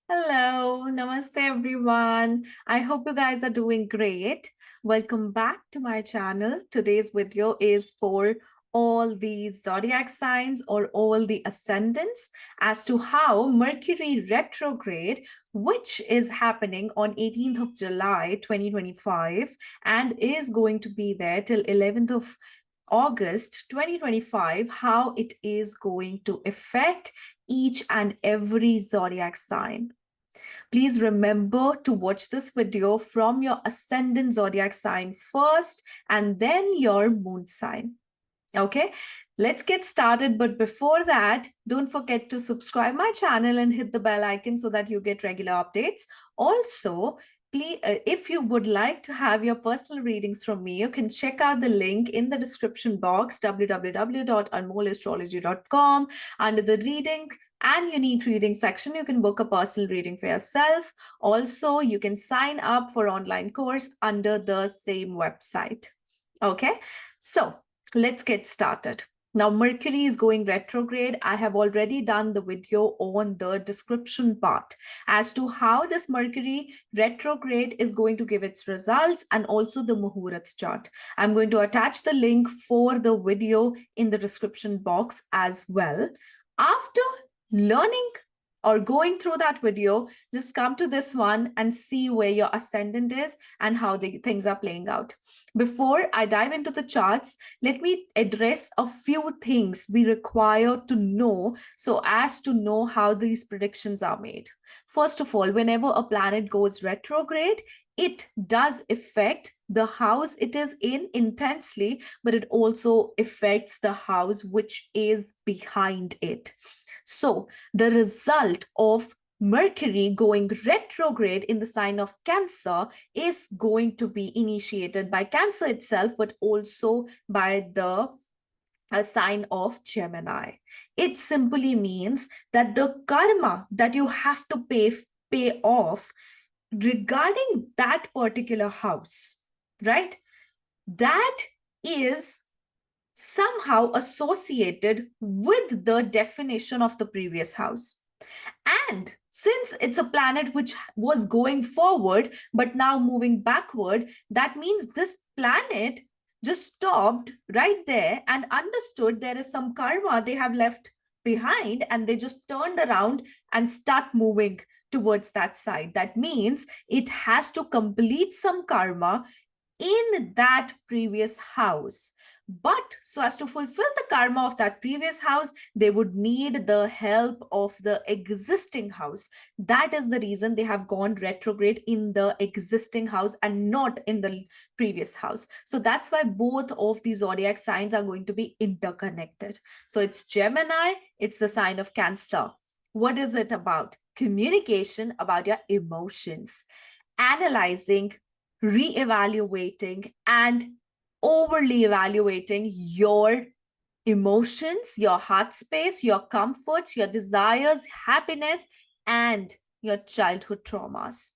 Hello, namaste everyone. I hope you guys are doing great. Welcome back to my channel. Today's video is for all the zodiac signs or all the ascendants as to how Mercury retrograde, which is happening on 18th of July 2025 and is going to be there till 11th of August 2025, how it is going to affect each and every zodiac sign. Please remember to watch this video from your ascendant zodiac sign first and then your moon sign. Okay, let's get started. But before that, don't forget to subscribe my channel and hit the bell icon so that you get regular updates. Also, please, if you would like to have your personal readings from me, you can check out the link in the description box, www.anmollastrology.com. Under the reading and unique reading section, you can book a personal reading for yourself. Also, you can sign up for online course under the same website. Okay, so let's get started. Now, Mercury is going retrograde. I have already done the video on the description part as to how this Mercury retrograde is going to give its results and also the Muhurat chart. I'm going to attach the link for the video in the description box as well. After learning or going through that video, just come to this one and see where your ascendant is and how the things are playing out. Before I dive into the charts, let me address a few things we require to know so as to know how these predictions are made. First of all, whenever a planet goes retrograde, it does affect the house it is in intensely, but it also affects the house which is behind it. So the result of Mercury going retrograde in the sign of Cancer is going to be initiated by Cancer itself, but also by the sign of Gemini. It simply means that the karma that you have to pay off regarding that particular house, right? That is somehow associated with the definition of the previous house. And since it's a planet which was going forward, but now moving backward, that means this planet just stopped right there and understood there is some karma they have left behind, and they just turned around and start moving towards that side. That means it has to complete some karma in that previous house. But so as to fulfill the karma of that previous house, they would need the help of the existing house. That is the reason they have gone retrograde in the existing house and not in the previous house. So that's why both of these zodiac signs are going to be interconnected. So it's Gemini, it's the sign of Cancer. What is it about? Communication, about your emotions, analyzing, re-evaluating, and overly evaluating your emotions, your heart space, your comforts, your desires, happiness, and your childhood traumas.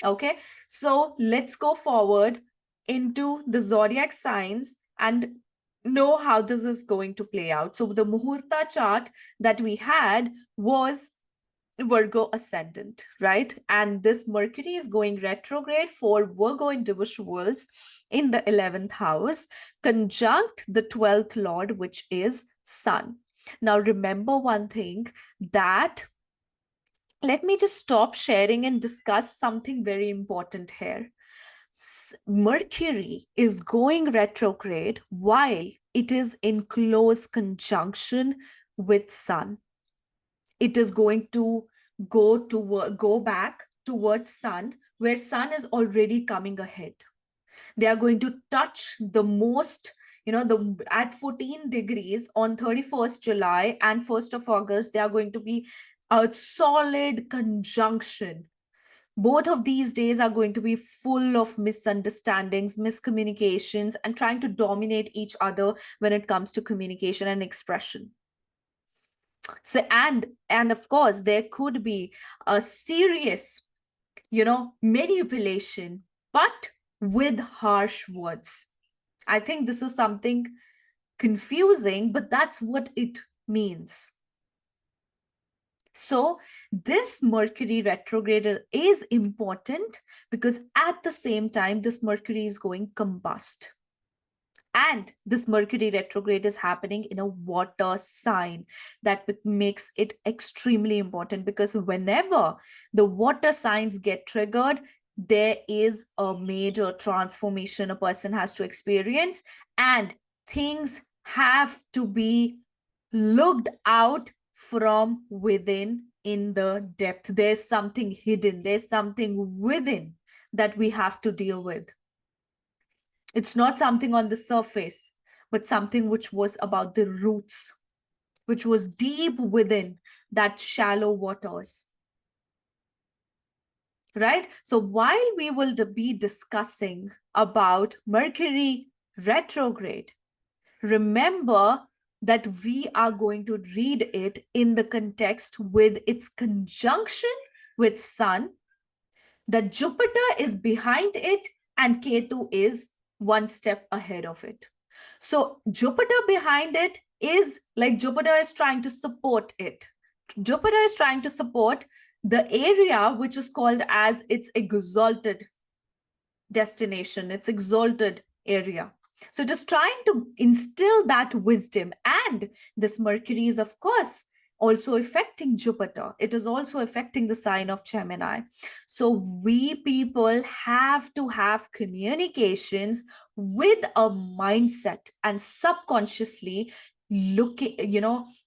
Okay, so let's go forward into the zodiac signs and know how this is going to play out. So the Muhurta chart that we had was Virgo ascendant, right? And this Mercury is going retrograde for Virgo individuals in the 11th house, conjunct the 12th lord, which is Sun. Now, remember one thing, that let me just stop sharing and discuss something very important here. Mercury is going retrograde while it is in close conjunction with Sun. It is going to go back towards Sun, where Sun is already coming ahead. They are going to touch the most, at 14 degrees on 31st July and 1st of August. They are going to be a solid conjunction. Both of these days are going to be full of misunderstandings, miscommunications, and trying to dominate each other when it comes to communication and expression. So, and of course, there could be a serious, manipulation, but with harsh words. I think this is something confusing, but that's what it means. So this Mercury retrograde is important because at the same time, this Mercury is going combust. And this Mercury retrograde is happening in a water sign. That makes it extremely important, because whenever the water signs get triggered, there is a major transformation a person has to experience, and things have to be looked out from within in the depth. There's something hidden, there's something within that we have to deal with. It's not something on the surface, but something which was about the roots, which was deep within that shallow waters. Right? So while we will be discussing about Mercury retrograde, remember that we are going to read it in the context with its conjunction with Sun, that Jupiter is behind it and Ketu is one step ahead of it. So Jupiter behind it is like Jupiter is trying to support it. Jupiter is trying to support the area which is called as its exalted destination, its exalted area. So it is trying to instill that wisdom. And this Mercury is, of course, also affecting Jupiter. It is also affecting the sign of Gemini. So we people have to have communications with a mindset and subconsciously looking,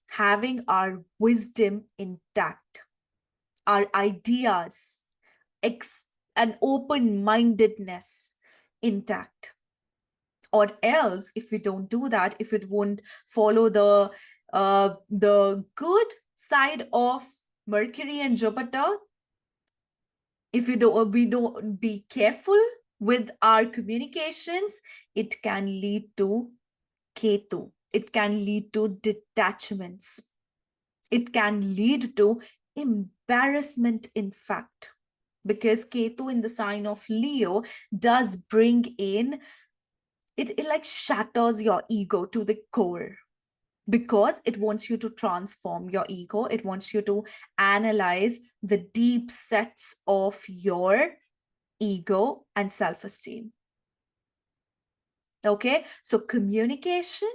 having our wisdom intact, our ideas, an open-mindedness intact. Or else, if we don't do that, if it won't follow the good side of Mercury and Jupiter, if we don't be careful with our communications, it can lead to Ketu. It can lead to detachments. It can lead to embarrassment, in fact, because Ketu in the sign of Leo does bring in, it like shatters your ego to the core, because it wants you to transform your ego. It wants you to analyze the deep sets of your ego and self-esteem. Okay, so communication,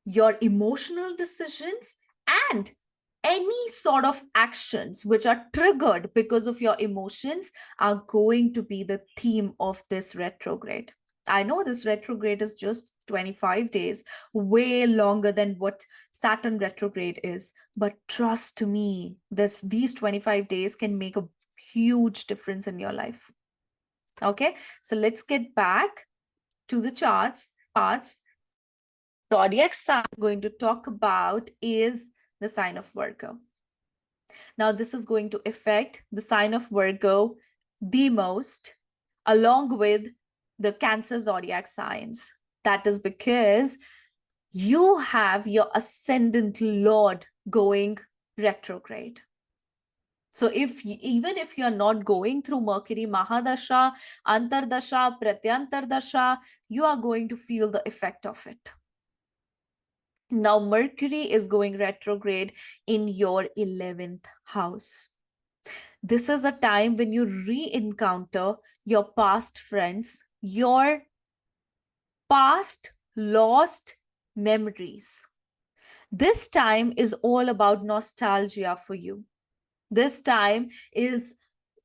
your emotional decisions, and any sort of actions which are triggered because of your emotions are going to be the theme of this retrograde. I know this retrograde is just 25 days, way longer than what Saturn retrograde is. But trust me, these 25 days can make a huge difference in your life. Okay, so let's get back to the charts. Zodiac sign I'm going to talk about is the sign of Virgo. Now, this is going to affect the sign of Virgo the most, along with the Cancer zodiac signs. That is because you have your ascendant lord going retrograde. So even if you're not going through Mercury Mahadasha, Antardasha, Pratyantardasha, you are going to feel the effect of it. Now, Mercury is going retrograde in your 11th house. This is a time when you re-encounter your past friends, your past lost memories. This time is all about nostalgia for you. This time is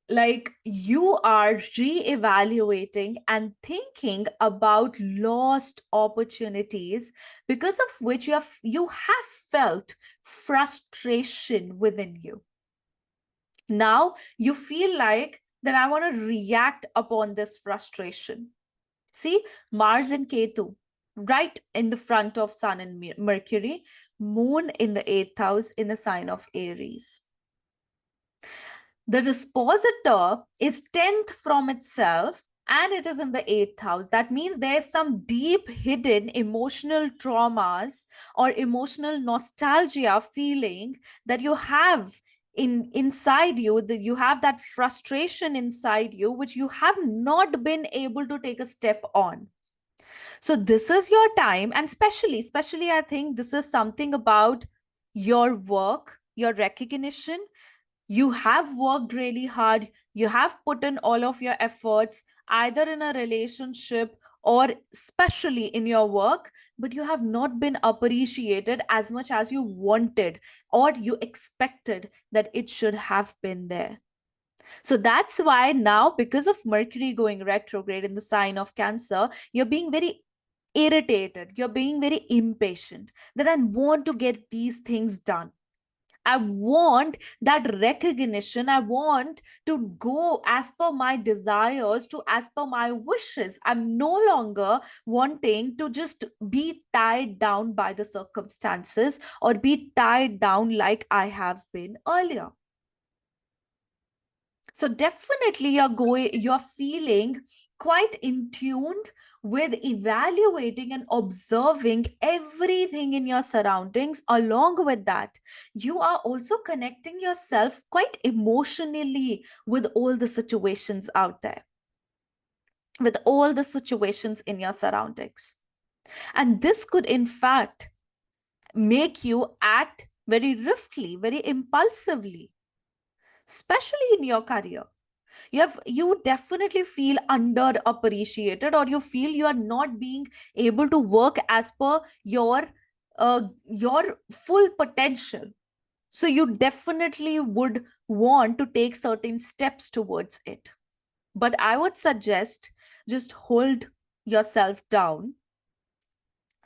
like you are re-evaluating and thinking about lost opportunities, because of which you have felt frustration within you. Now you feel like that I want to react upon this frustration. See, Mars and Ketu right in the front of Sun and Mercury, Moon in the 8th house in the sign of Aries. The dispositor is 10th from itself and it is in the 8th house. That means there's some deep hidden emotional traumas or emotional nostalgia feeling that you have inside you, that you have that frustration inside you, which you have not been able to take a step on. So this is your time, and especially I think this is something about your work, your recognition. You have worked really hard. You have put in all of your efforts, either in a relationship or especially in your work, but you have not been appreciated as much as you wanted or you expected that it should have been there. So that's why now, because of Mercury going retrograde in the sign of Cancer, you're being very irritated. You're being very impatient that I want to get these things done. I want that recognition. I want to go as per my desires, to as per my wishes. I'm no longer wanting to just be tied down by the circumstances or be tied down like I have been earlier. So definitely you're feeling quite in tune with evaluating and observing everything in your surroundings. Along with that, you are also connecting yourself quite emotionally with all the situations out there, with all the situations in your surroundings. And this could, in fact, make you act very riftly, very impulsively, especially in your career. You definitely feel underappreciated, or you feel you are not being able to work as per your full potential. So you definitely would want to take certain steps towards it. But I would suggest just hold yourself down.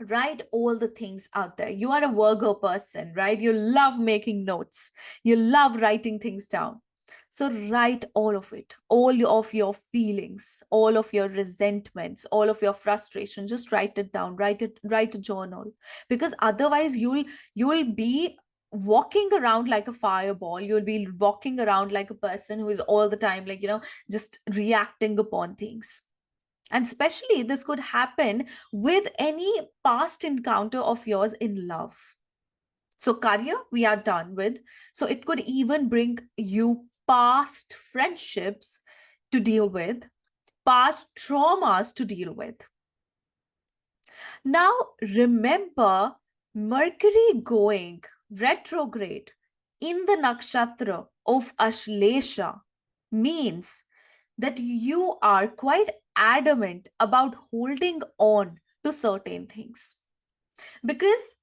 Write all the things out there. You are a Virgo person, right? You love making notes. You love writing things down. So write all of it, of your feelings, all of your resentments, all of your frustration. Just write it down. Write a journal. Because otherwise you'll be walking around like a fireball. You'll be walking around like a person who is all the time, like, just reacting upon things. And especially this could happen with any past encounter of yours in love. So career, we are done with. So it could even bring you past friendships to deal with, past traumas to deal with. Now, remember, Mercury going retrograde in the nakshatra of Ashlesha means that you are quite adamant about holding on to certain things. Because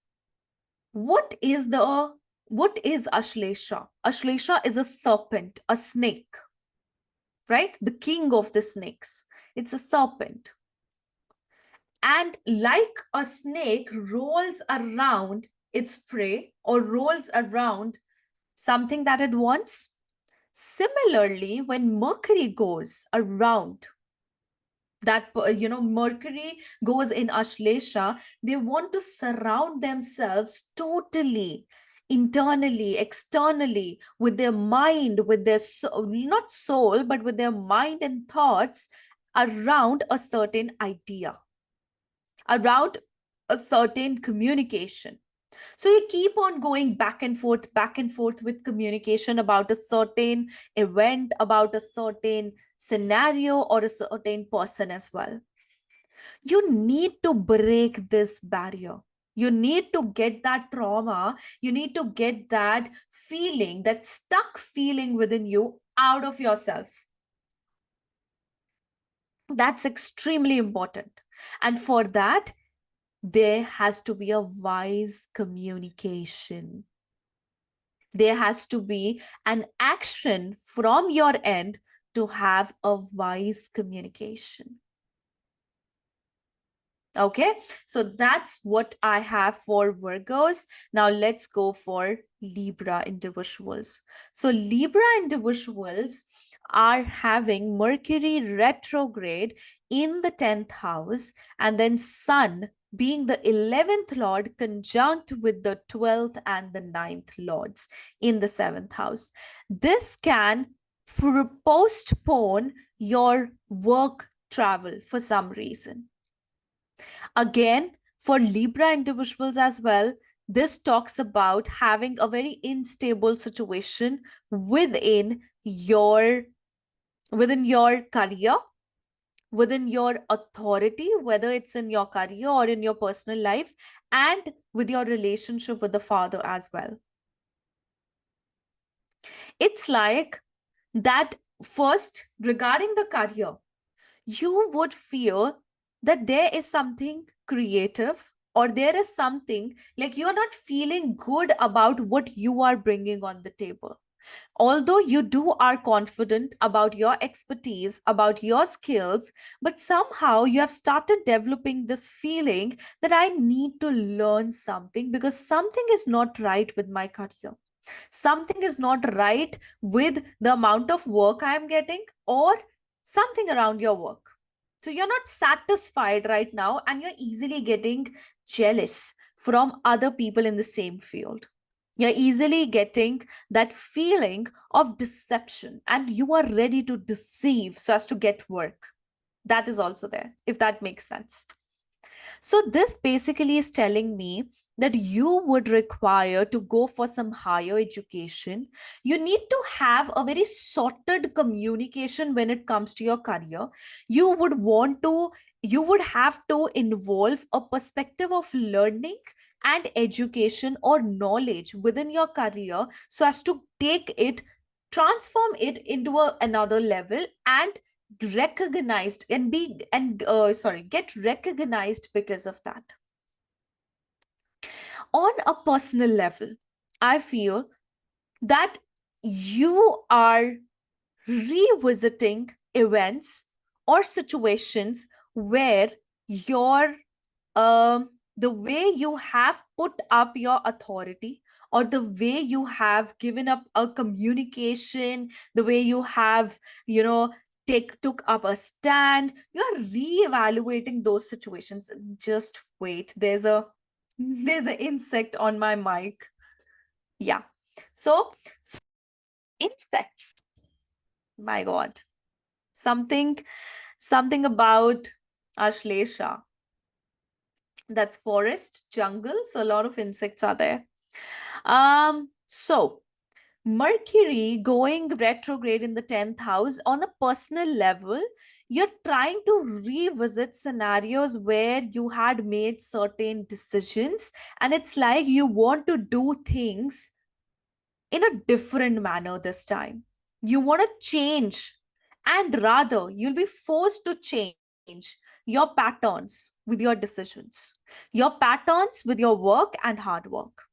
what is Ashlesha? Ashlesha is a serpent, a snake, right? The king of the snakes. It's a serpent. And like a snake rolls around its prey or rolls around something that it wants, similarly, when Mercury goes around Mercury goes in Ashlesha, they want to surround themselves totally, internally, externally, with their mind, with their not soul, but with their mind and thoughts around a certain idea, around a certain communication. So you keep on going back and forth with communication about a certain event, about a certain scenario, or a certain person as well. You need to break this barrier. You need to get that trauma. You need to get that feeling, that stuck feeling within you out of yourself. That's extremely important. And for that, there has to be a wise communication. There has to be an action from your end to have a wise communication. Okay, so that's what I have for Virgos. Now let's go for Libra individuals. So Libra individuals are having Mercury retrograde in the 10th house, and then Sun being the 11th lord conjunct with the 12th and the 9th lords in the 7th house. This can postpone your work travel for some reason. Again, for Libra individuals as well, this talks about having a very unstable situation within your career, within your authority, whether it's in your career or in your personal life, and with your relationship with the father as well. It's like that first, regarding the career, you would feel that there is something creative, or there is something like you're not feeling good about what you are bringing on the table. Although you are confident about your expertise, about your skills, but somehow you have started developing this feeling that I need to learn something because something is not right with my career. Something is not right with the amount of work I am getting, or something around your work. So you're not satisfied right now, and you're easily getting jealous from other people in the same field. You're easily getting that feeling of deception, and you are ready to deceive so as to get work. That is also there, if that makes sense. So this basically is telling me that you would require to go for some higher education. You need to have a very sorted communication when it comes to your career. You would want to, you would have to involve a perspective of learning and education or knowledge within your career so as to take it, transform it into another level, and recognized and be and get recognized because of that. On a personal level, I feel that you are revisiting events or situations where your the way you have put up your authority, or the way you have given up a communication, the way you have, took up a stand, you're reevaluating those situations. Just wait, there's an insect on my mic. Yeah. So insects, my god, something about Ashlesha. That's forest, jungle, so a lot of insects are there. So Mercury going retrograde in the 10th house, on a personal level, you're trying to revisit scenarios where you had made certain decisions, and it's like you want to do things in a different manner this time. You want to change, and rather, you'll be forced to change your patterns with your decisions, your patterns with your work and hard work.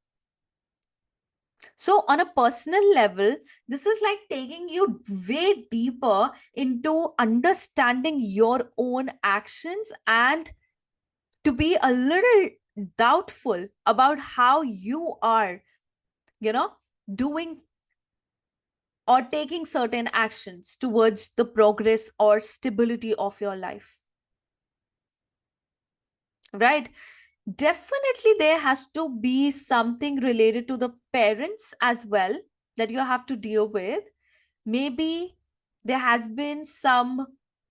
So, on a personal level, this is like taking you way deeper into understanding your own actions, and to be a little doubtful about how you are, doing or taking certain actions towards the progress or stability of your life. Right? Definitely, there has to be something related to the parents as well that you have to deal with. Maybe there has been some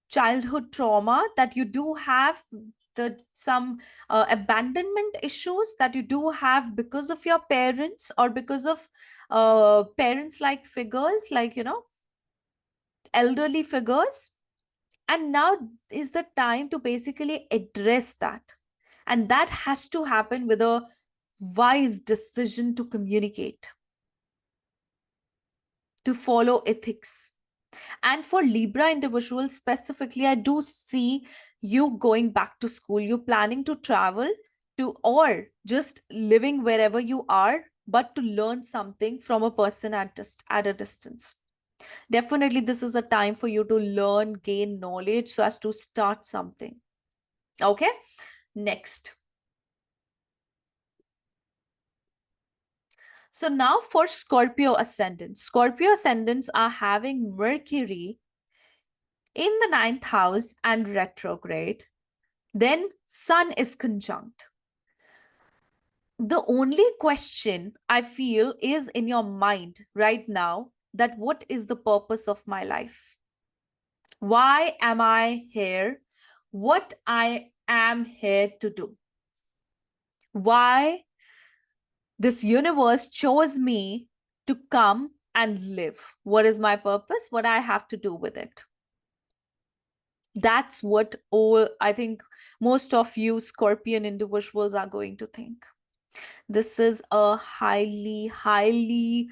childhood trauma that you do have, some abandonment issues that you do have because of your parents, or because of parents like figures, like, elderly figures. And now is the time to basically address that. And that has to happen with a wise decision to communicate, to follow ethics. And for Libra individuals specifically, I do see you going back to school. You're planning to travel to, or just living wherever you are, but to learn something from a person at a distance. Definitely, this is a time for you to learn, gain knowledge so as to start something. Okay, next. So now for Scorpio ascendants. Scorpio ascendants are having Mercury in the 9th house and retrograde. Then Sun is conjunct. The only question I feel is in your mind right now, that what is the purpose of my life? Why am I here? What I am here to do? Why this universe chose me to come and live? What is my purpose? What I have to do with it? That's what I think most of you Scorpion individuals are going to think. This is a highly, highly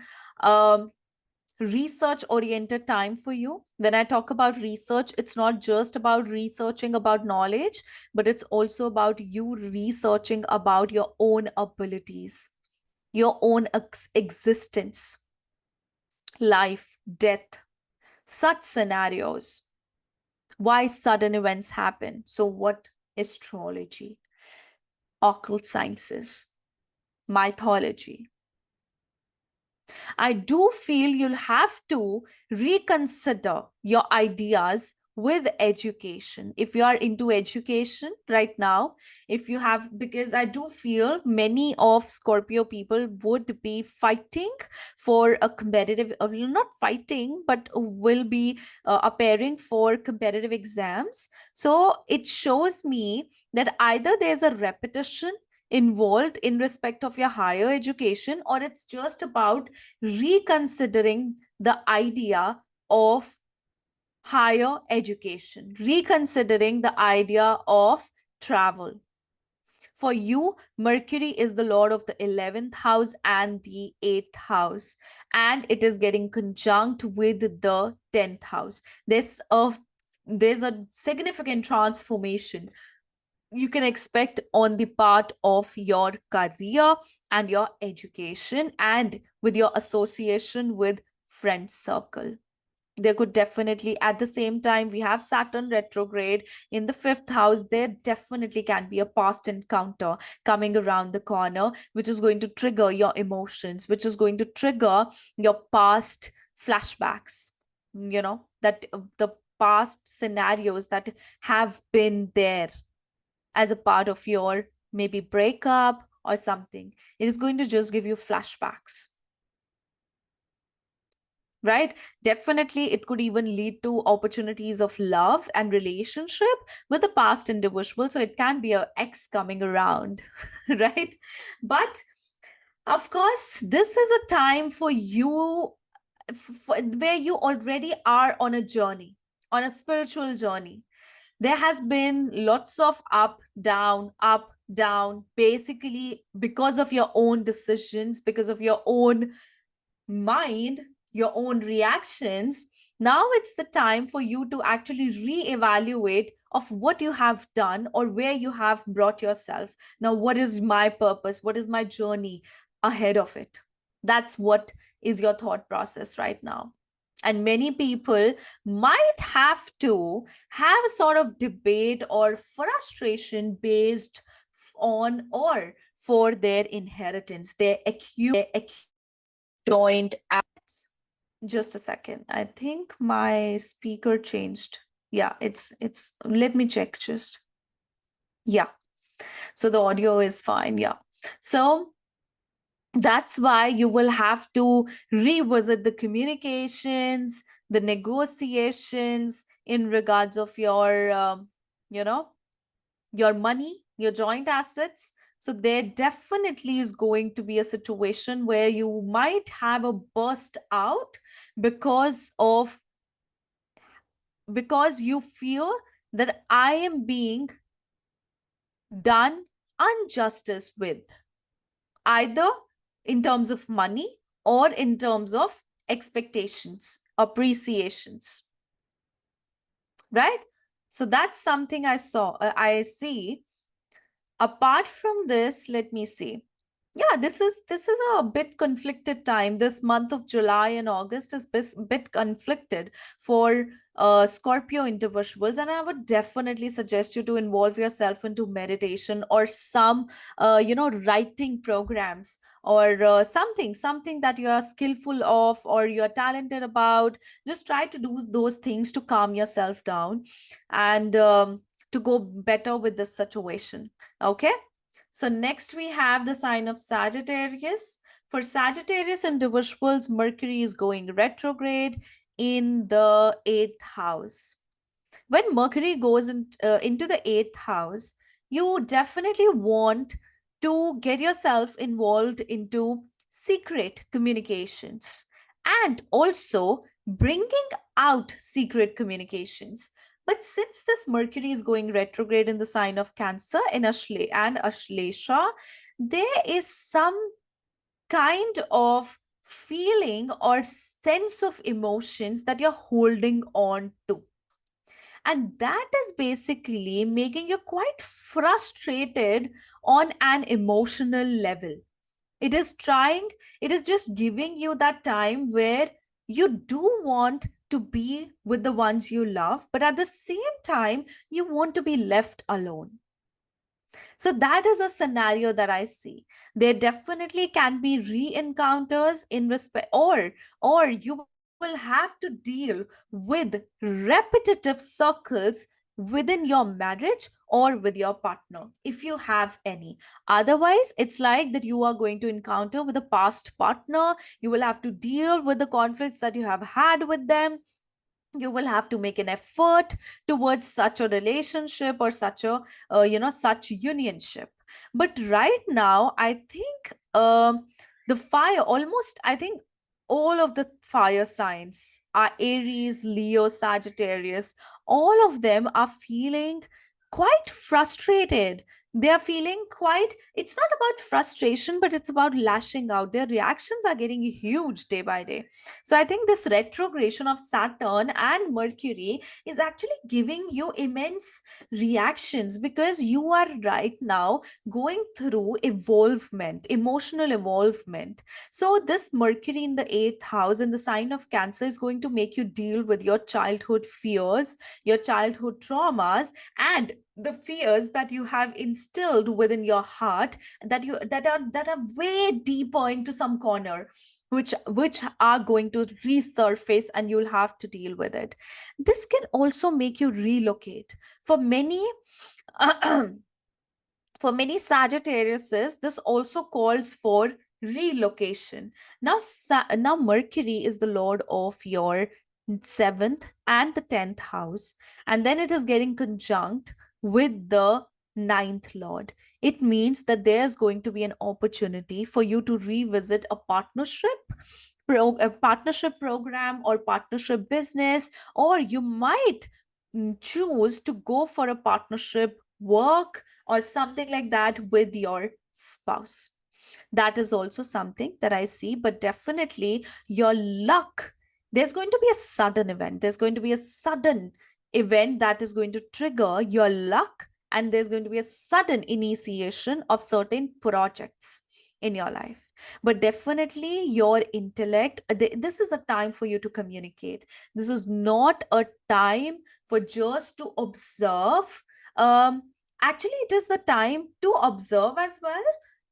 research oriented time for you. When I talk about research, it's not just about researching about knowledge, but it's also about you researching about your own abilities, your own existence, life, death, such scenarios, why sudden events happen. So what? Astrology, occult sciences, mythology. I do feel you'll have to reconsider your ideas with education. If you are into education right now, if you have, because I do feel many of Scorpio people would be fighting for a competitive, not fighting, but will be appearing for competitive exams. So it shows me that either there's a repetition involved in respect of your higher education, or it's just about reconsidering the idea of higher education, reconsidering the idea of travel. For you, Mercury is the lord of the 11th house and the 8th house, and it is getting conjunct with the 10th house. There's a significant transformation you can expect on the part of your career and your education, and with your association with friend circle. There could definitely, at the same time, we have Saturn retrograde in the 5th house. There definitely can be a past encounter coming around the corner, which is going to trigger your emotions, which is going to trigger your past flashbacks, that the past scenarios that have been there as a part of your maybe breakup or something. It is going to just give you flashbacks, right? Definitely, it could even lead to opportunities of love and relationship with the past individual. So it can be an ex coming around, right? But of course, this is a time for you where you already are on a journey, on a spiritual journey. There has been lots of up, down, basically because of your own decisions, because of your own mind, your own reactions. Now it's the time for you to actually reevaluate of what you have done or where you have brought yourself. Now, what is my purpose? What is my journey ahead of it? That's what is your thought process right now. And many people might have to have a sort of debate or frustration based on or for their inheritance, their joint acts. Just a second. I think my speaker changed. Yeah, it's let me check just. Yeah. So the audio is fine. Yeah. So that's why you will have to revisit the communications, the negotiations in regards of your your money, your joint assets. So there definitely is going to be a situation where you might have a burst out because you feel that I am being done injustice with, either in terms of money or in terms of expectations, appreciations, right? So that's something I see. Apart from this, let me see. Yeah, this is a bit conflicted time. This month of July and August is bit conflicted for Scorpio individuals, and I would definitely suggest you to involve yourself into meditation or some writing programs, or something that you are skillful of or you're talented about. Just try to do those things to calm yourself down and to go better with this situation. Okay. So next we have the sign of Sagittarius. For Sagittarius individuals, Mercury is going retrograde in the 8th house. When Mercury goes into the 8th house, you definitely want to get yourself involved into secret communications and also bringing out secret communications. But since this Mercury is going retrograde in the sign of Cancer in Ashlesha, there is some kind of feeling or sense of emotions that you're holding on to. And that is basically making you quite frustrated on an emotional level. It is trying, it is just giving you that time where you do want to be with the ones you love, but at the same time, you want to be left alone. So that is a scenario that I see. There definitely can be re-encounters in respect, or you will have to deal with repetitive circles within your marriage or with your partner, if you have any. Otherwise, it's like that you are going to encounter with a past partner. You will have to deal with the conflicts that you have had with them. You will have to make an effort towards such a relationship or such a such unionship. But right now, I think the fire, almost, I think all of the fire signs are Aries, Leo, Sagittarius. All of them are feeling quite frustrated. They are feeling quite, it's not about frustration, but it's about lashing out. Their reactions are getting huge day by day. So I think this retrogression of Saturn and Mercury is actually giving you immense reactions, because you are right now going through evolvement, emotional evolvement. So this Mercury in the eighth house in the sign of Cancer is going to make you deal with your childhood fears, your childhood traumas, and the fears that you have instilled within your heart, that are way deeper into some corner, which are going to resurface, and you'll have to deal with it. This can also make you relocate. For many for many Sagittariuses, this also calls for relocation. Now Mercury is the lord of your seventh and the 10th house, and then it is getting conjunct with the ninth lord. It means that there's going to be an opportunity for you to revisit a partnership program or partnership business, or you might choose to go for a partnership work or something like that with your spouse. That is also something that I see. But definitely your luck, there's going to be a sudden event. There's going to be a sudden event that is going to trigger your luck, and there's going to be a sudden initiation of certain projects in your life. But definitely your intellect, this is a time for you to communicate. This is not a time for just to observe. Actually, it is the time to observe as well,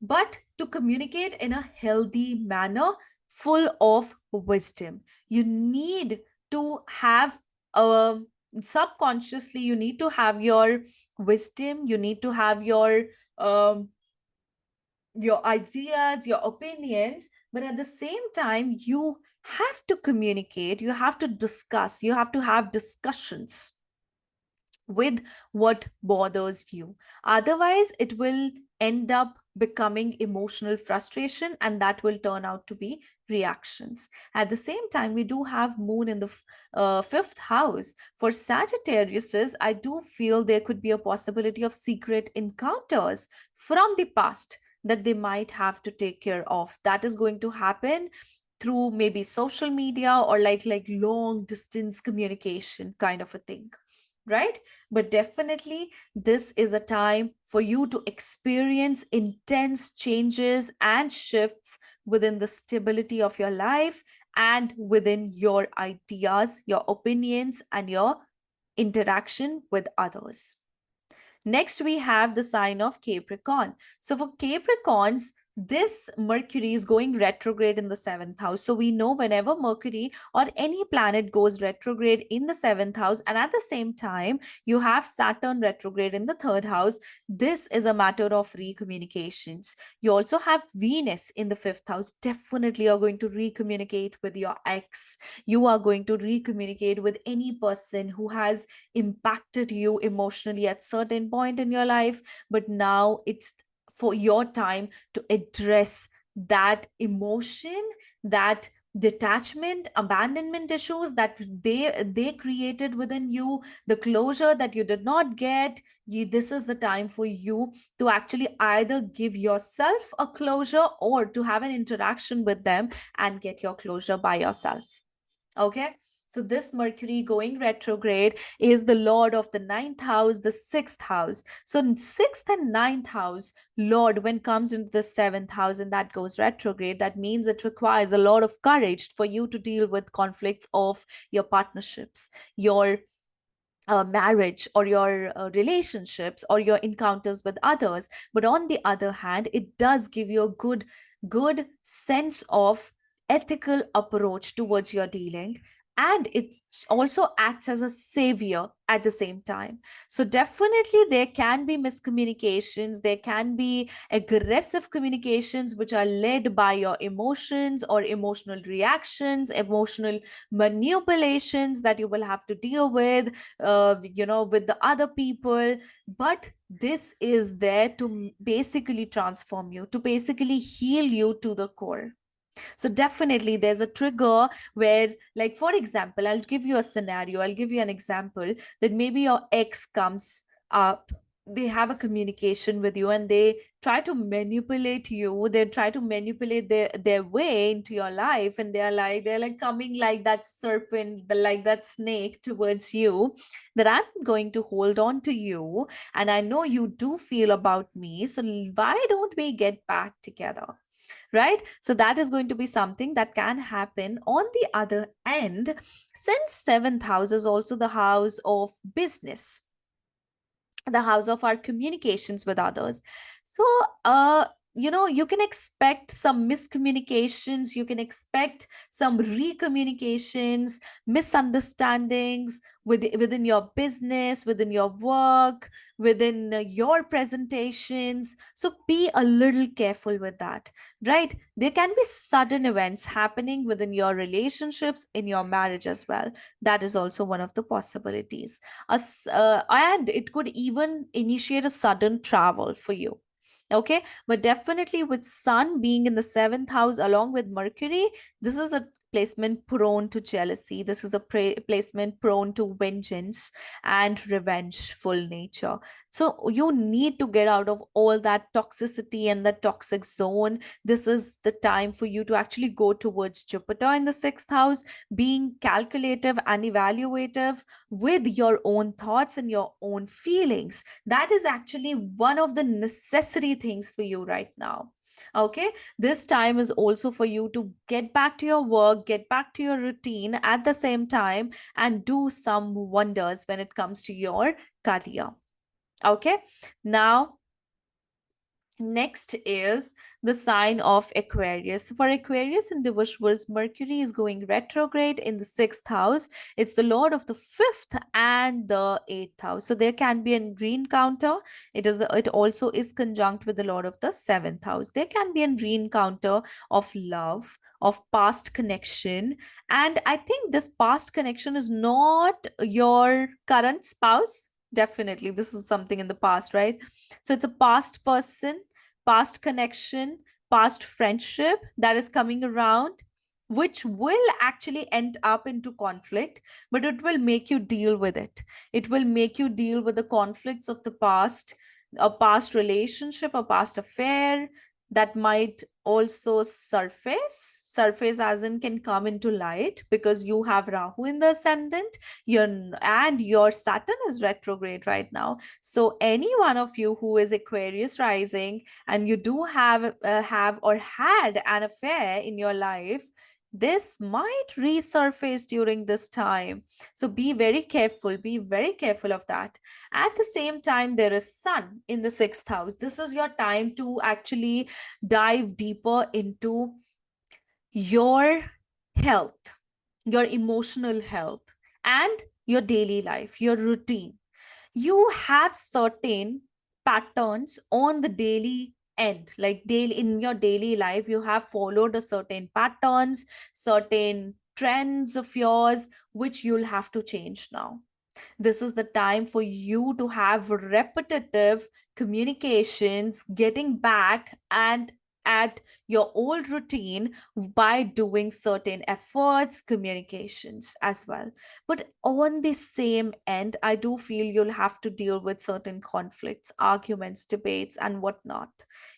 but to communicate in a healthy manner, full of wisdom. You need to have subconsciously, you need to have your wisdom, you need to have um, your ideas, your opinions, but at the same time, you have to communicate, you have to discuss, you have to have discussions with what bothers you. Otherwise, it will end up becoming emotional frustration, and that will turn out to be reactions. At the same time, we do have Moon in the fifth house. For Sagittariuses, I do feel there could be a possibility of secret encounters from the past that they might have to take care of. That is going to happen through maybe social media, or like long distance communication kind of a thing, right? But definitely, this is a time for you to experience intense changes and shifts within the stability of your life, and within your ideas, your opinions, and your interaction with others. Next, we have the sign of Capricorn. So for Capricorns, this Mercury is going retrograde in the seventh house. So we know whenever Mercury or any planet goes retrograde in the seventh house, and at the same time, you have Saturn retrograde in the third house, this is a matter of recommunications. You also have Venus in the fifth house. Definitely, you're going to recommunicate with your ex. You are going to recommunicate with any person who has impacted you emotionally at certain point in your life. But now it's for your time to address that emotion, that detachment, abandonment issues that they created within you, the closure that you did not get. This is the time for you to actually either give yourself a closure or to have an interaction with them and get your closure by yourself. Okay, so this Mercury going retrograde is the Lord of the ninth house, the sixth house. So sixth and ninth house Lord, when comes into the seventh house and that goes retrograde, that means it requires a lot of courage for you to deal with conflicts of your partnerships, your marriage, or your relationships, or your encounters with others. But on the other hand, it does give you a good sense of ethical approach towards your dealing, and it also acts as a savior at the same time. So definitely there can be miscommunications, there can be aggressive communications which are led by your emotions or emotional reactions, emotional manipulations that you will have to deal with, with the other people. But this is there to basically transform you, to basically heal you to the core. So definitely there's a trigger where, like, for example, I'll give you a scenario, I'll give you an example, that maybe your ex comes up, they have a communication with you and they try to manipulate you, they try to manipulate their way into your life, and they're like coming like that serpent, like that snake towards you, that I'm going to hold on to you, and I know you do feel about me, so why don't we get back together? Right? So that is going to be something that can happen. On the other end, since seventh house is also the house of business, the house of our communications with others. So, you can expect some miscommunications, you can expect some recommunications, misunderstandings within your business, within your work, within your presentations. So be a little careful with that, right? There can be sudden events happening within your relationships, in your marriage as well. That is also one of the possibilities. And it could even initiate a sudden travel for you. Okay, but definitely with Sun being in the seventh house along with Mercury, this is a placement prone to jealousy. This is a placement prone to vengeance and revengeful nature. So you need to get out of all that toxicity and the toxic zone. This is the time for you to actually go towards Jupiter in the sixth house, being calculative and evaluative with your own thoughts and your own feelings. That is actually one of the necessary things for you right now. Okay, this time is also for you to get back to your work, get back to your routine at the same time, and do some wonders when it comes to your career. Okay, now next is the sign of Aquarius. For Aquarius individuals, Mercury is going retrograde in the sixth house. It's the lord of the fifth and the eighth house. So there can be a re-encounter. It also is conjunct with the lord of the seventh house. There can be a re-encounter of love, of past connection. And I think this past connection is not your current spouse. Definitely, this is something in the past, right? So it's a past person, past connection, past friendship that is coming around, which will actually end up into conflict, but it will make you deal with it. It will make you deal with the conflicts of the past, a past relationship, a past affair that might also surface as in can come into light, because you have Rahu in the ascendant, your Saturn is retrograde right now. So any one of you who is Aquarius rising and you do have or had an affair in your life, this might resurface during this time. So be very careful, be very careful of that. At the same time, there is Sun in the sixth house. This is your time to actually dive deeper into your health, your emotional health, and your daily life, your routine. You have certain patterns on the daily end, like daily in your daily life, you have followed a certain patterns, certain trends of yours, which you'll have to change now. This is the time for you to have repetitive communications, getting back and at your old routine by doing certain efforts, communications as well. But on the same end, I do feel you'll have to deal with certain conflicts, arguments, debates, and whatnot.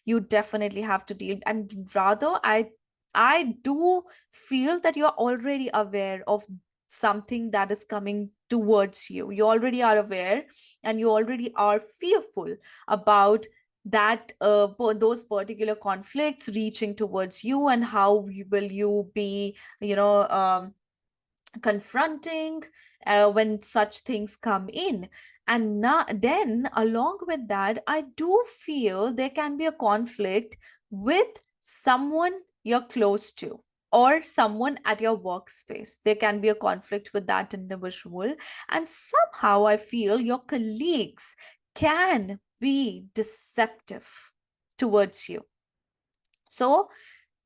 You definitely have to deal. And rather, I do feel that you're already aware of something that is coming towards you. You already are aware, and you already are fearful about that those particular conflicts reaching towards you, and how will you be, confronting when such things come in. And now then, along with that, I do feel there can be a conflict with someone you're close to, or someone at your workspace. There can be a conflict with that individual, and somehow I feel your colleagues can be deceptive towards you. So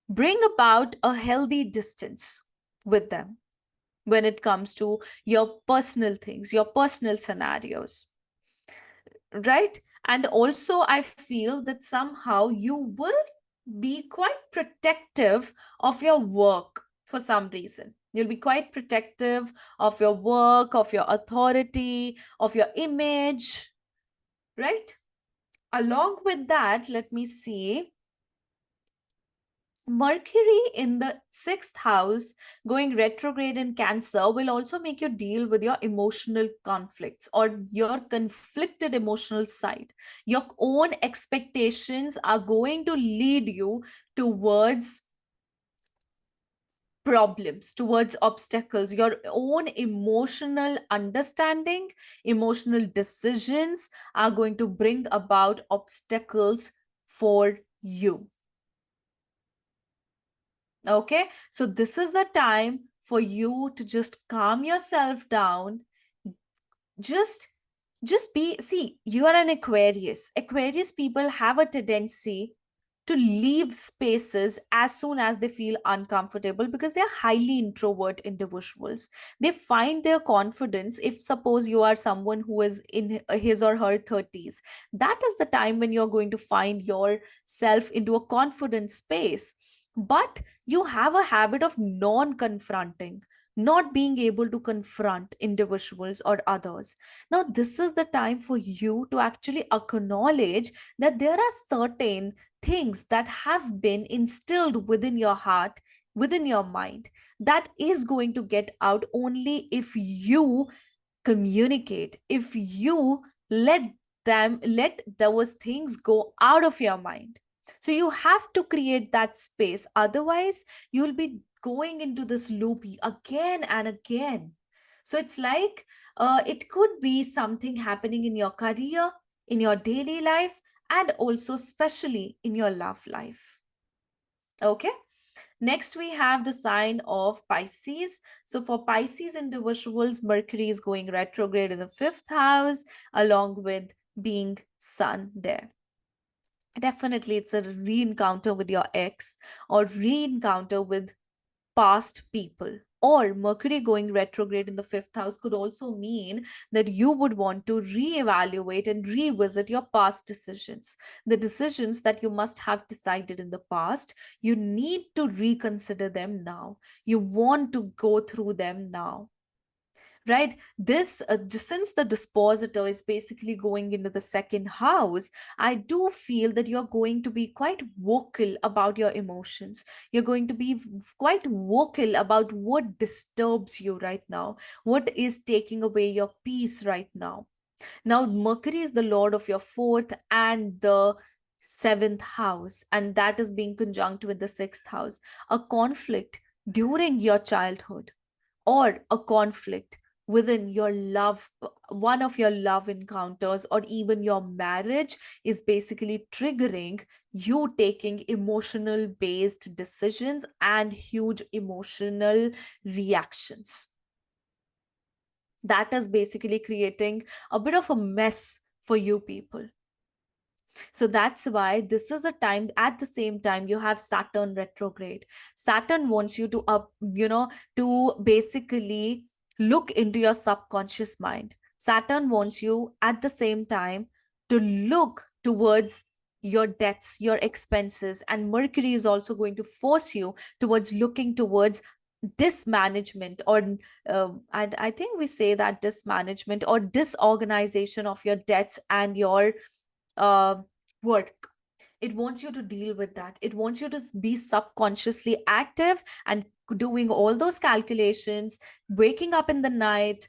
bring about a healthy distance with them when it comes to your personal things, your personal scenarios, right? And also, I feel that somehow you will be quite protective of your work for some reason. You'll be quite protective of your work, of your authority, of your image, right? Along with that, let me see. Mercury in the sixth house going retrograde in Cancer will also make you deal with your emotional conflicts or your conflicted emotional side. Your own expectations are going to lead you towards problems, towards obstacles. Your own emotional understanding, emotional decisions are going to bring about obstacles for you. Okay, so this is the time for you to just calm yourself down. Just be, see, you are an Aquarius people have a tendency to leave spaces as soon as they feel uncomfortable, because they're highly introvert individuals. They find their confidence, if suppose you are someone who is in his or her 30s, that is the time when you're going to find yourself into a confident space. But you have a habit of non-confronting, not being able to confront individuals or others. Now this is the time for you to actually acknowledge that there are certain things that have been instilled within your heart, within your mind, that is going to get out only if you communicate, if you let those things go out of your mind. So you have to create that space. Otherwise, you'll be going into this loop again and again. So it's like it could be something happening in your career, in your daily life, and also especially in your love life. Okay. Next, we have the sign of Pisces. So for Pisces individuals, Mercury is going retrograde in the fifth house, along with being Sun there. Definitely, it's a re-encounter with your ex, or re-encounter with past people. Or Mercury going retrograde in the fifth house could also mean that you would want to reevaluate and revisit your past decisions. The decisions that you must have decided in the past, you need to reconsider them now. You want to go through them now, right? This since the dispositor is basically going into the second house, I do feel that you're going to be quite vocal about your emotions. You're going to be quite vocal about what disturbs you right now, what is taking away your peace right now. Now Mercury is the lord of your fourth and the seventh house, and that is being conjunct with the sixth house. A conflict during your childhood, or a conflict within your love, one of your love encounters, or even your marriage, is basically triggering you taking emotional based decisions and huge emotional reactions. That is basically creating a bit of a mess for you people. So that's why this is a time. At the same time, you have Saturn retrograde. Saturn wants you to to basically look into your subconscious mind. Saturn wants you at the same time to look towards your debts, your expenses, and Mercury is also going to force you towards looking towards dismanagement, or and I think we say that dismanagement or disorganization of your debts and your uh, work. It wants you to deal with that. It wants you to be subconsciously active and doing all those calculations, waking up in the night,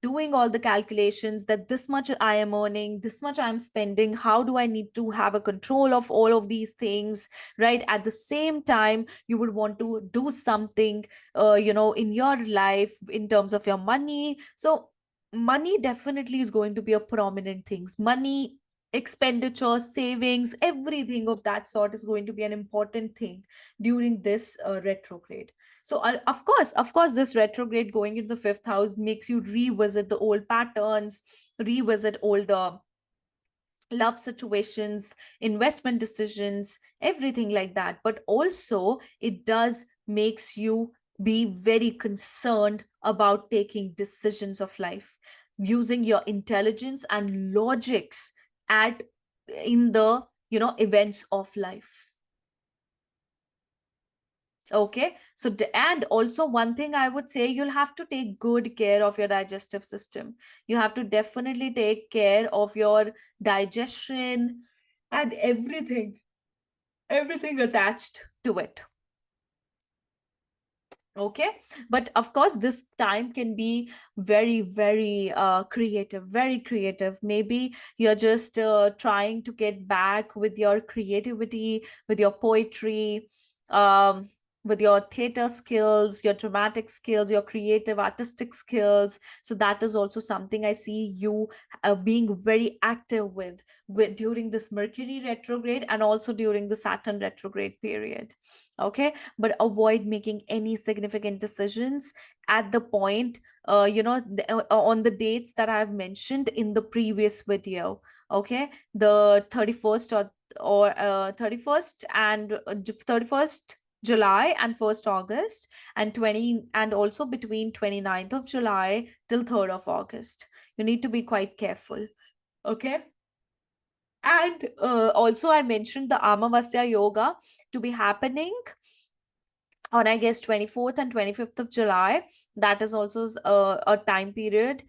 doing all the calculations that this much I am earning, this much I'm spending. How do I need to have a control of all of these things, right? At the same time, you would want to do something, in your life in terms of your money. So, money definitely is going to be a prominent thing. Money, expenditure, savings, everything of that sort is going to be an important thing during this retrograde. So of course, this retrograde going into the fifth house makes you revisit the old patterns, revisit older love situations, investment decisions, everything like that. But also, it does makes you be very concerned about taking decisions of life, using your intelligence and logics at in the events of life. Okay, so and also one thing I would say, you'll have to take good care of your digestive system. You have to definitely take care of your digestion and everything attached to it. Okay, but of course this time can be very creative, very creative. Maybe you're just trying to get back with your creativity, with your poetry, um with your theater skills, your dramatic skills, your creative artistic skills. So that is also something I see you being very active with during this Mercury retrograde and also during the Saturn retrograde period. Okay, but avoid making any significant decisions at the point, on the dates that I've mentioned in the previous video. Okay, the 31st or 31st and 31st July and 1st August, and 20, and also between 29th of July till 3rd of August. You need to be quite careful. Okay. And also, I mentioned the Amavasya Yoga to be happening on, I guess, 24th and 25th of July. That is also a time period.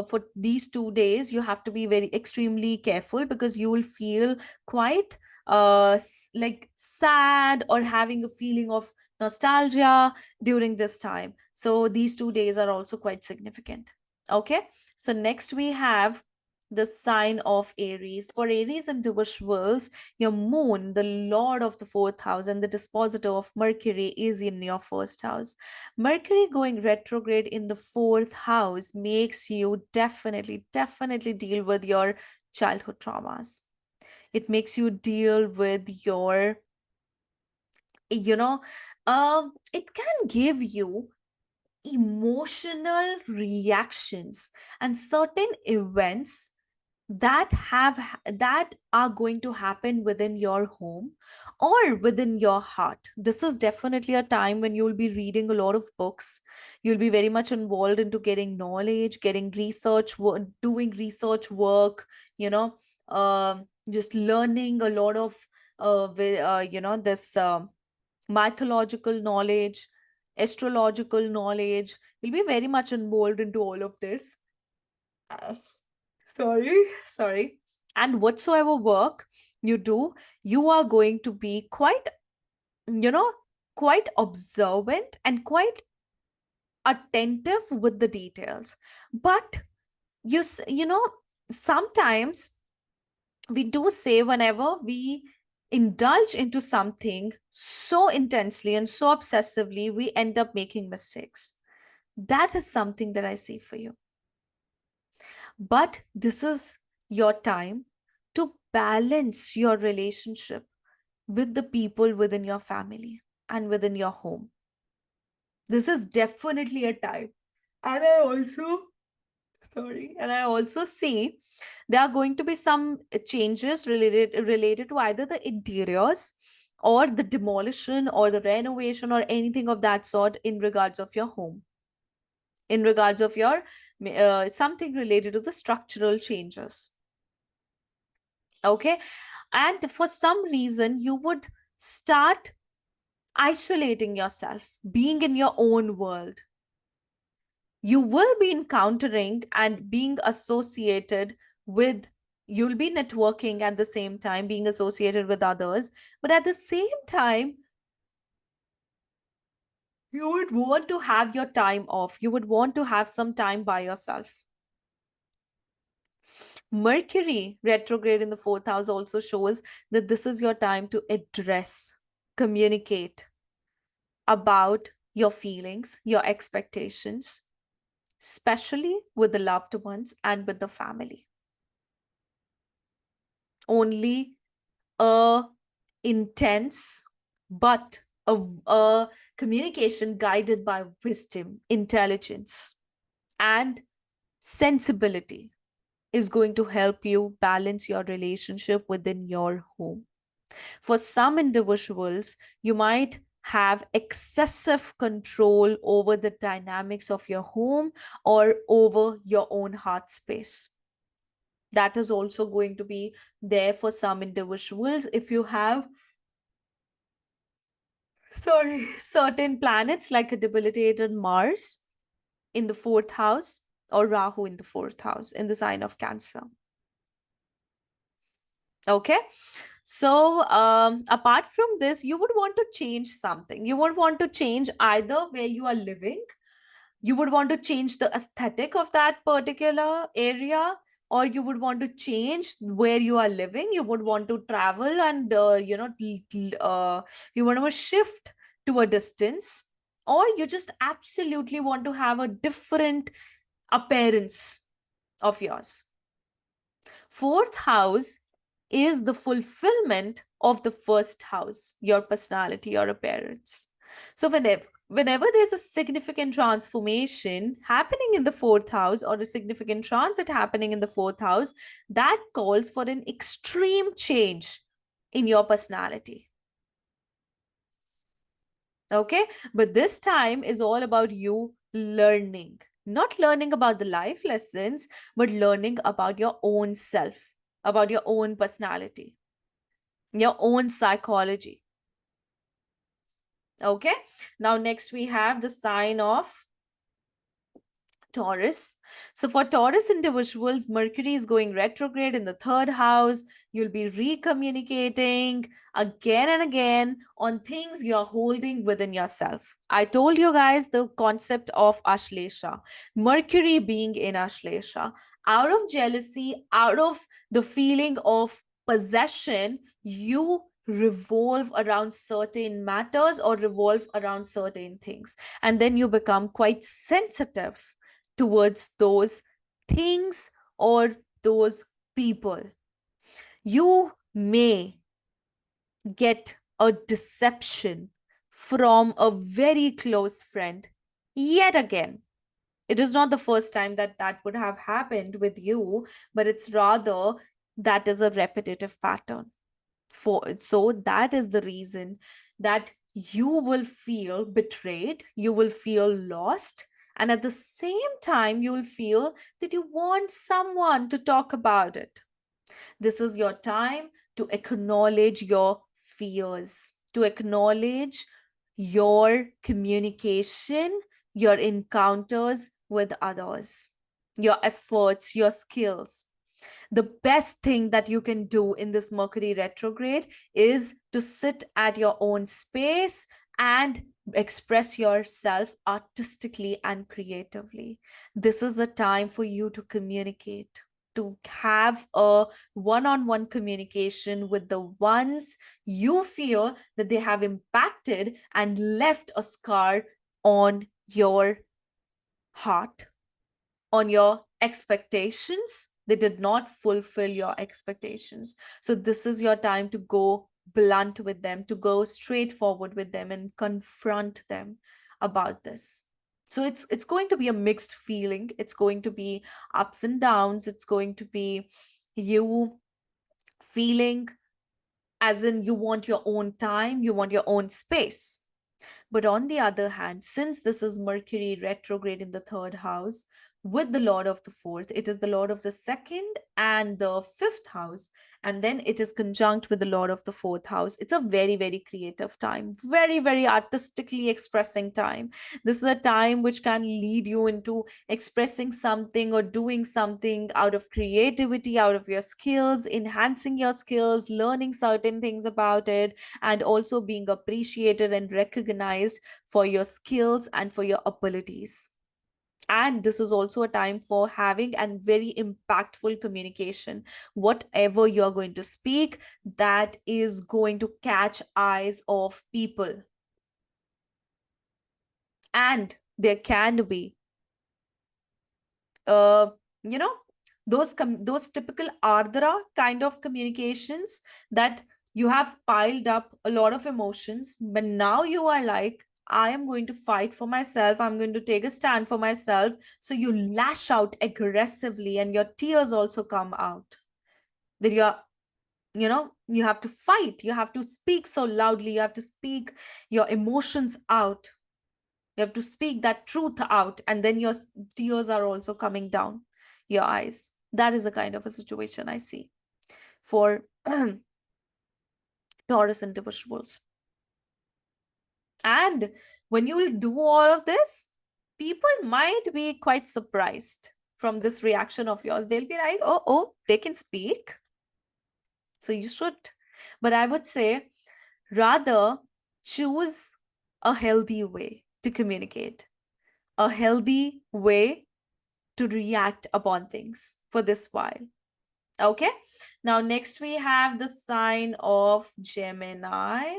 For these 2 days, you have to be very extremely careful because you will feel quite like sad or having a feeling of nostalgia during this time. So these 2 days are also quite significant. Okay, so next we have the sign of Aries. For Aries individuals, your moon, the lord of the fourth house and the dispositor of Mercury, is in your first house. Mercury going retrograde in the fourth house makes you definitely deal with your childhood traumas. It makes you deal with your, you know, it can give you emotional reactions and certain events that are going to happen within your home or within your heart. This is definitely a time when you'll be reading a lot of books. You'll be very much involved into getting knowledge, getting research, doing research work, just learning a lot of this mythological knowledge, astrological knowledge. You'll be very much involved into all of this. Uh, sorry. And whatsoever work you do, you are going to be quite, you know, quite observant and quite attentive with the details. But sometimes we do say, whenever we indulge into something so intensely and so obsessively, we end up making mistakes. That is something that I see for you. But this is your time to balance your relationship with the people within your family and within your home. This is definitely a time. And I also see there are going to be some changes related to either the interiors or the demolition or the renovation or anything of that sort in regards of your home, in regards of your something related to the structural changes. Okay. And for some reason, you would start isolating yourself, being in your own world. You will be encountering and being associated with, you'll be networking at the same time, being associated with others, but at the same time, you would want to have your time off. You would want to have some time by yourself. Mercury retrograde in the fourth house also shows that this is your time to address, communicate about your feelings, your expectations, especially with the loved ones and with the family. Only a intense but a communication guided by wisdom, intelligence, and sensibility is going to help you balance your relationship within your home. For some individuals, you might have excessive control over the dynamics of your home or over your own heart space. That is also going to be there for some individuals. If you have certain planets like a debilitated Mars in the fourth house or Rahu in the fourth house in the sign of Cancer. Okay. So apart from this, you would want to change something. You would want to change either where you are living. You would want to change the aesthetic of that particular area, or you would want to change where you are living. You would want to travel and, you want to shift to a distance, or you just absolutely want to have a different appearance of yours. Fourth house is the fulfillment of the first house, your personality, your appearance. So whenever there's a significant transformation happening in the fourth house or a significant transit happening in the fourth house, that calls for an extreme change in your personality. Okay, but this time is all about you learning, not learning about the life lessons, but learning about your own self, about your own personality, your own psychology. Okay, now next we have the sign of Taurus. So for Taurus individuals, Mercury is going retrograde in the third house. You'll be recommunicating again and again on things you're holding within yourself. I told you guys the concept of Ashlesha, Mercury being in Ashlesha. Out of jealousy, out of the feeling of possession, you revolve around certain matters or revolve around certain things. And then you become quite sensitive towards those things or those people. You may get a deception from a very close friend yet again. It is not the first time that that would have happened with you, but it's rather that is a repetitive pattern. So that is the reason that you will feel betrayed, you will feel lost, and at the same time, you will feel that you want someone to talk about it. This is your time to acknowledge your fears, to acknowledge your communication, your encounters with others, your efforts, your skills. The best thing that you can do in this Mercury retrograde is to sit at your own space and express yourself artistically and creatively. This is the time for you to communicate, to have a one-on-one communication with the ones you feel that they have impacted and left a scar on your heart, on your expectations. They did not fulfill your expectations. So this is your time to go blunt with them, to go straightforward with them and confront them about this. So it's going to be a mixed feeling. It's going to be ups and downs. It's going to be you feeling as in you want your own time, you want your own space. But on the other hand, since this is Mercury retrograde in the third house, with the Lord of the fourth. It is the Lord of the second and the fifth house. And then it is conjunct with the Lord of the fourth house. It's a very, very creative time, very, very artistically expressing time. This is a time which can lead you into expressing something or doing something out of creativity, out of your skills, enhancing your skills, learning certain things about it, and also being appreciated and recognized for your skills and for your abilities. And this is also a time for having and very impactful communication. Whatever you're going to speak, that is going to catch eyes of people. And there can be uh you know those typical ardhra kind of communications, that you have piled up a lot of emotions, but now you are like, I am going to fight for myself, I'm going to take a stand for myself. So you lash out aggressively and your tears also come out, that you have to fight, you have to speak so loudly, you have to speak your emotions out, you have to speak that truth out, and then your tears are also coming down your eyes. That is the kind of a situation I see for Taurus individuals. And when you will do all of this, people might be quite surprised from this reaction of yours. They'll be like, oh, they can speak. So you should. But I would say, rather choose a healthy way to communicate, a healthy way to react upon things for this while. Okay, now next we have the sign of Gemini.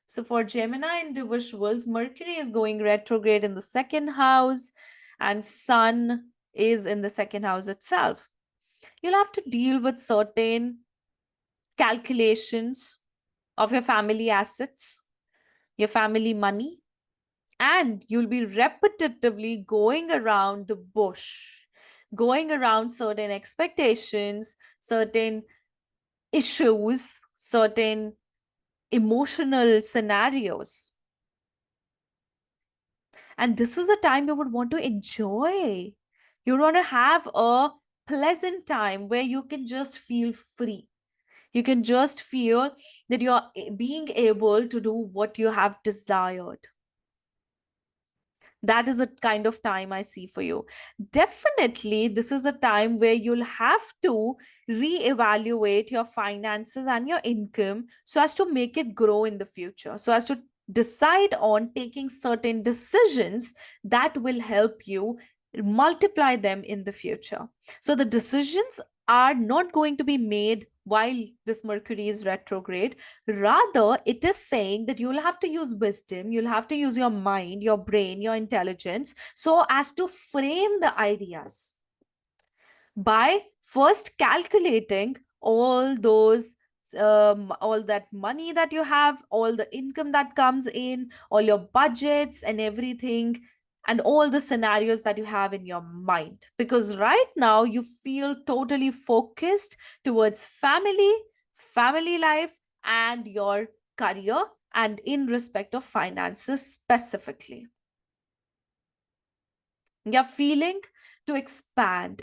So for Gemini individuals, Mercury is going retrograde in the second house and Sun is in the second house itself. You'll have to deal with certain calculations of your family assets, your family money, and you'll be repetitively going around the bush, going around certain expectations, certain issues, certain emotional scenarios. And this is a time you would want to enjoy. You want to have a pleasant time where you can just feel free. You can just feel that you're being able to do what you have desired. That is a kind of time I see for you. Definitely, this is a time where you'll have to reevaluate your finances and your income so as to make it grow in the future, so as to decide on taking certain decisions that will help you multiply them in the future. So the decisions are not going to be made while this Mercury is retrograde. Rather, it is saying that you'll have to use wisdom, you'll have to use your mind, your brain, your intelligence, so as to frame the ideas by first calculating all that money that you have, all the income that comes in, all your budgets and everything, and all the scenarios that you have in your mind. Because right now you feel totally focused towards family life, and your career, and in respect of finances specifically. You're feeling to expand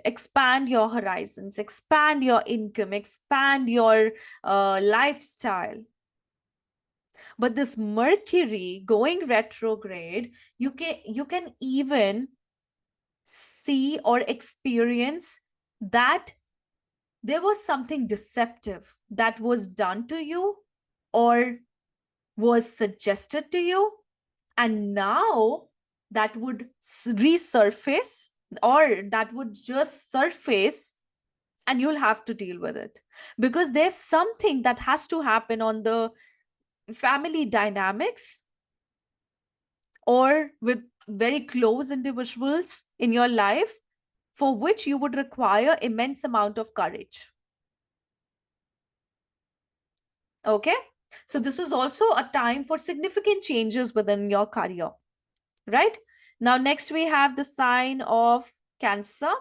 your horizons, expand your income, expand your lifestyle. But this Mercury going retrograde, you can even see or experience that there was something deceptive that was done to you or was suggested to you, and now that would resurface, or that would just surface, and you'll have to deal with it, because there's something that has to happen on the family dynamics or with very close individuals in your life, for which you would require immense amount of courage. Okay, so this is also a time for significant changes within your career, right? Now next we have the sign of Cancer.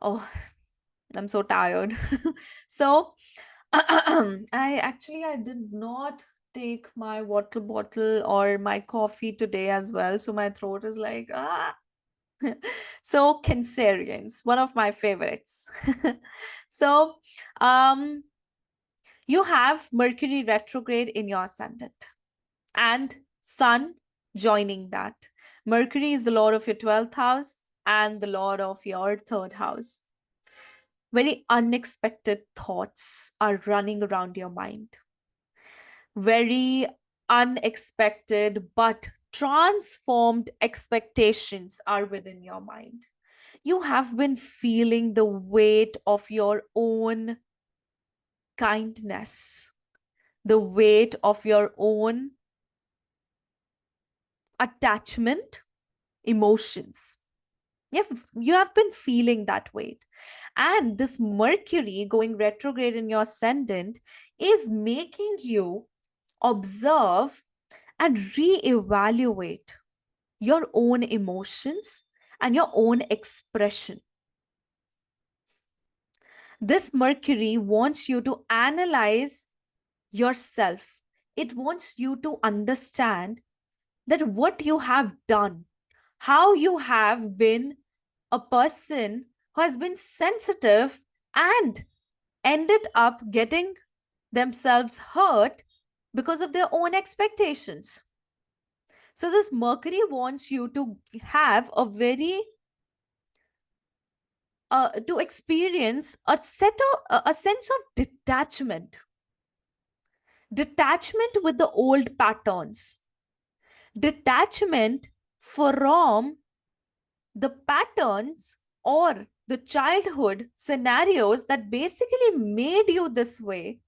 Oh, I'm so tired. So I did not take my water bottle or my coffee today as well, so my throat is like So Cancerians, one of my favorites. So you have Mercury retrograde in your ascendant and Sun joining that. Mercury is the lord of your 12th house and the lord of your 3rd house. Very unexpected thoughts are running around your mind. Very unexpected but transformed expectations are within your mind. You have been feeling the weight of your own kindness, the weight of your own attachment, emotions. You have been feeling that weight. And this Mercury going retrograde in your ascendant is making you observe and reevaluate your own emotions and your own expression. This Mercury wants you to analyze yourself. It wants you to understand that what you have done, how you have been a person who has been sensitive and ended up getting themselves hurt because of their own expectations. So this Mercury wants you to have a very to experience a sense of detachment with the old patterns, detachment from the patterns or the childhood scenarios that basically made you this way,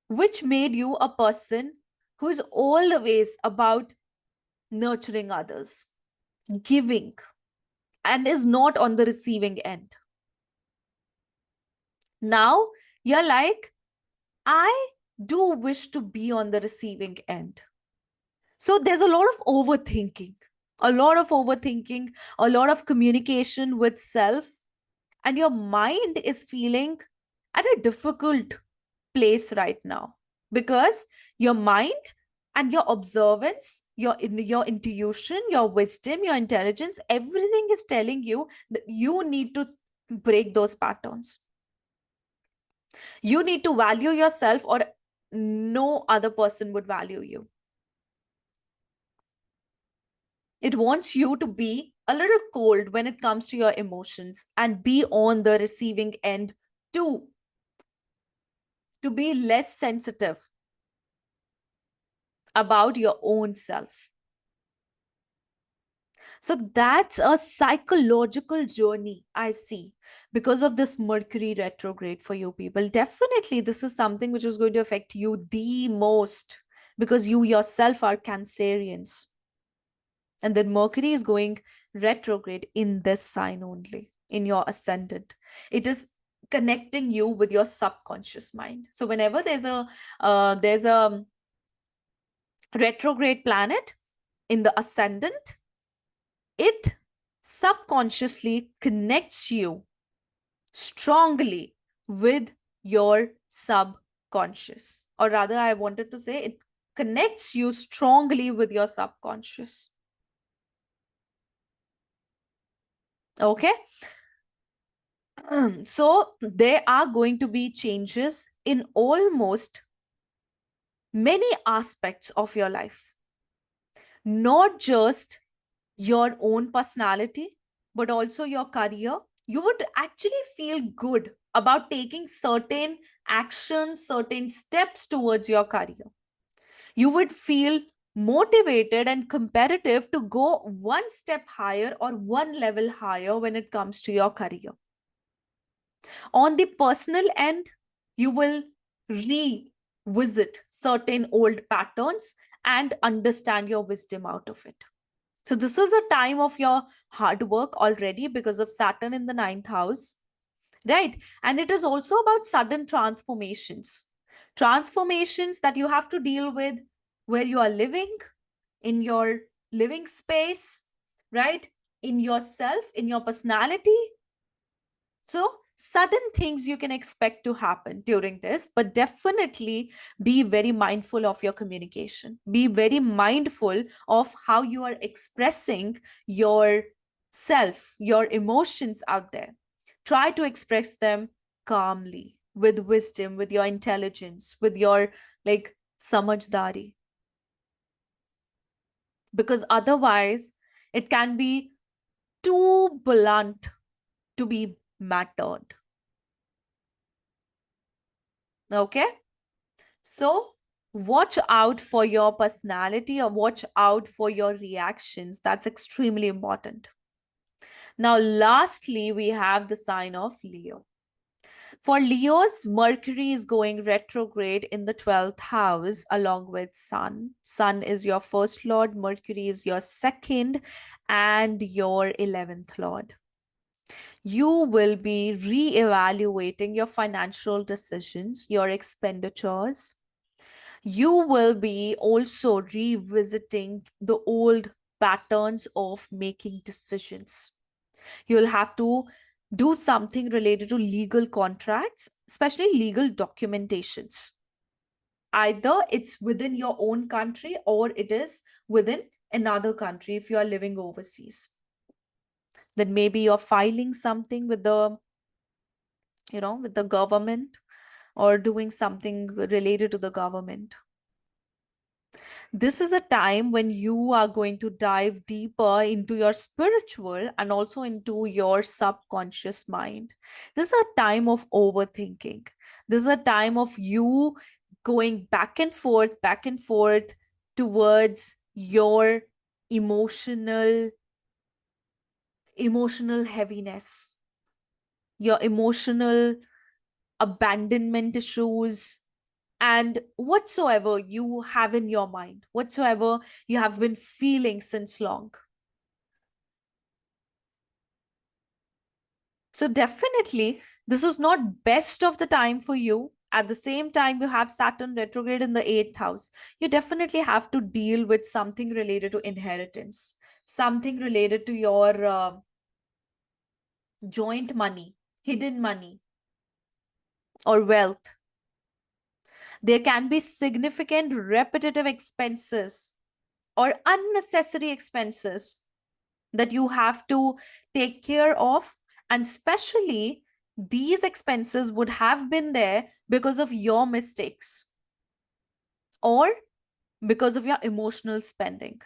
which made you a person who is always about nurturing others, giving, and is not on the receiving end. Now you're like, I do wish to be on the receiving end. So there's a lot of overthinking, a lot of communication with self, and your mind is feeling at a difficult place right now because your mind and your observance, your intuition, your wisdom, your intelligence, everything is telling you that you need to break those patterns. You need to value yourself, or no other person would value you. It wants you to be a little cold when it comes to your emotions and be on the receiving end too, to be less sensitive about your own self. So that's a psychological journey I see because of this Mercury retrograde for you people. Definitely, this is something which is going to affect you the most because you yourself are Cancerians. And then Mercury is going retrograde in this sign only, in your ascendant. It is connecting you with your subconscious mind. So whenever there's a retrograde planet in the ascendant, it subconsciously connects you strongly with your subconscious. Or rather, I wanted to say it connects you strongly with your subconscious. Okay. So there are going to be changes in almost many aspects of your life, not just your own personality, but also your career. You would actually feel good about taking certain actions, certain steps towards your career. You would feel motivated and competitive to go one step higher or one level higher when it comes to your career. On the personal end, you will revisit certain old patterns and understand your wisdom out of it. So this is a time of your hard work already because of Saturn in the 9th house, right? And it is also about sudden transformations that you have to deal with where you are living, in your living space, right? In yourself, in your personality. So sudden things you can expect to happen during this, but definitely be very mindful of your communication. Be very mindful of how you are expressing your self, your emotions out there. Try to express them calmly, with wisdom, with your intelligence, with your like samajhdari. Because otherwise, it can be too blunt to be mattered. Okay? So, watch out for your personality or watch out for your reactions. That's extremely important. Now, lastly, we have the sign of Leo. For Leos, Mercury is going retrograde in the 12th house along with Sun. Sun is your first lord, Mercury is your second, and your 11th lord. You will be re-evaluating your financial decisions, your expenditures. You will be also revisiting the old patterns of making decisions. You'll have to do something related to legal contracts, especially legal documentations. Either it's within your own country or it is within another country if you are living overseas. Then maybe you're filing something with the government or doing something related to the government. This is a time when you are going to dive deeper into your spiritual and also into your subconscious mind. This is a time of overthinking. This is a time of you going back and forth towards your emotional heaviness, your emotional abandonment issues, and whatsoever you have in your mind, whatsoever you have been feeling since long. So definitely, this is not best of the time for you. At the same time, you have Saturn retrograde in the 8th house. You definitely have to deal with something related to inheritance, something related to your joint money, hidden money, or wealth. There can be significant repetitive expenses or unnecessary expenses that you have to take care of. And especially, these expenses would have been there because of your mistakes or because of your emotional spending.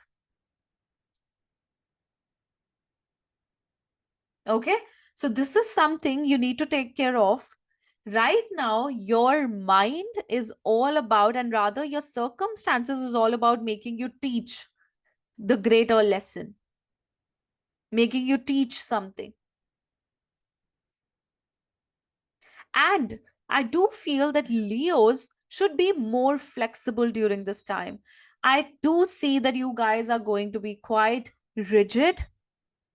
Okay, so this is something you need to take care of. Right now, your mind is all about, and rather, your circumstances is all about making you teach the greater lesson, making you teach something. And I do feel that Leos should be more flexible during this time. I do see that you guys are going to be quite rigid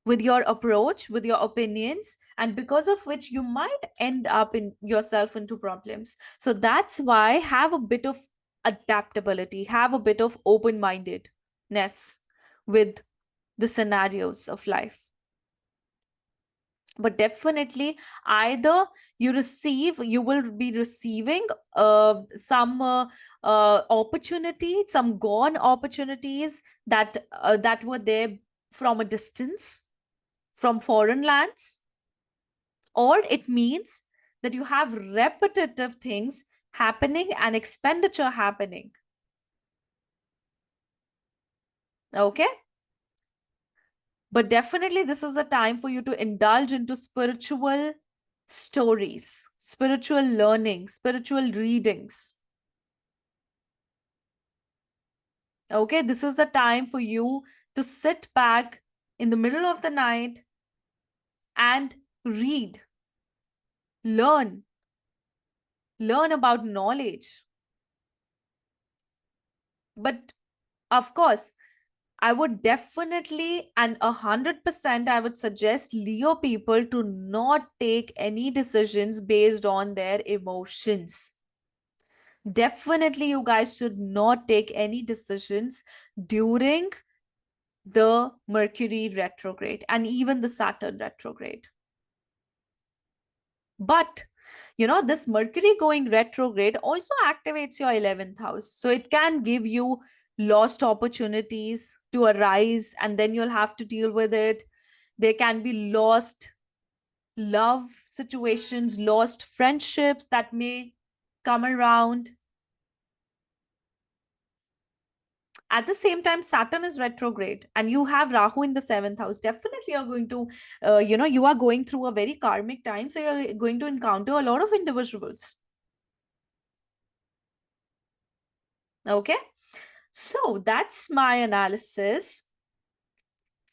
with your approach, with your opinions, and because of which you might end up in yourself into problems. So that's why have a bit of adaptability, have a bit of open-mindedness with the scenarios of life. But definitely, either you will be receiving some opportunity, some gone opportunities that were there from a distance, from foreign lands, or it means that you have repetitive things happening and expenditure happening. Okay, but definitely this is a time for you to indulge into spiritual stories, spiritual learning, spiritual readings. Okay, this is the time for you to sit back in the middle of the night and read, learn about knowledge. But of course, I would definitely and 100% I would suggest Leo people to not take any decisions based on their emotions. Definitely, you guys should not take any decisions during the Mercury retrograde and even the Saturn retrograde. But this Mercury going retrograde also activates your 11th house. So it can give you lost opportunities to arise, and then you'll have to deal with it. There can be lost love situations, lost friendships that may come around. At the same time, Saturn is retrograde and you have Rahu in the 7th house. Definitely you're going to, you are going through a very karmic time. So you're going to encounter a lot of individuals. Okay. So that's my analysis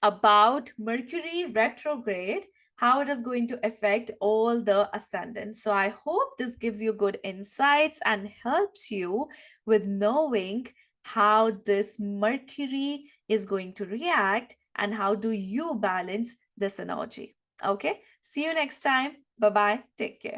about Mercury retrograde, how it is going to affect all the ascendants. So I hope this gives you good insights and helps you with knowing how this Mercury is going to react and how do you balance this energy. Okay, see you next time. Bye-bye. Take care.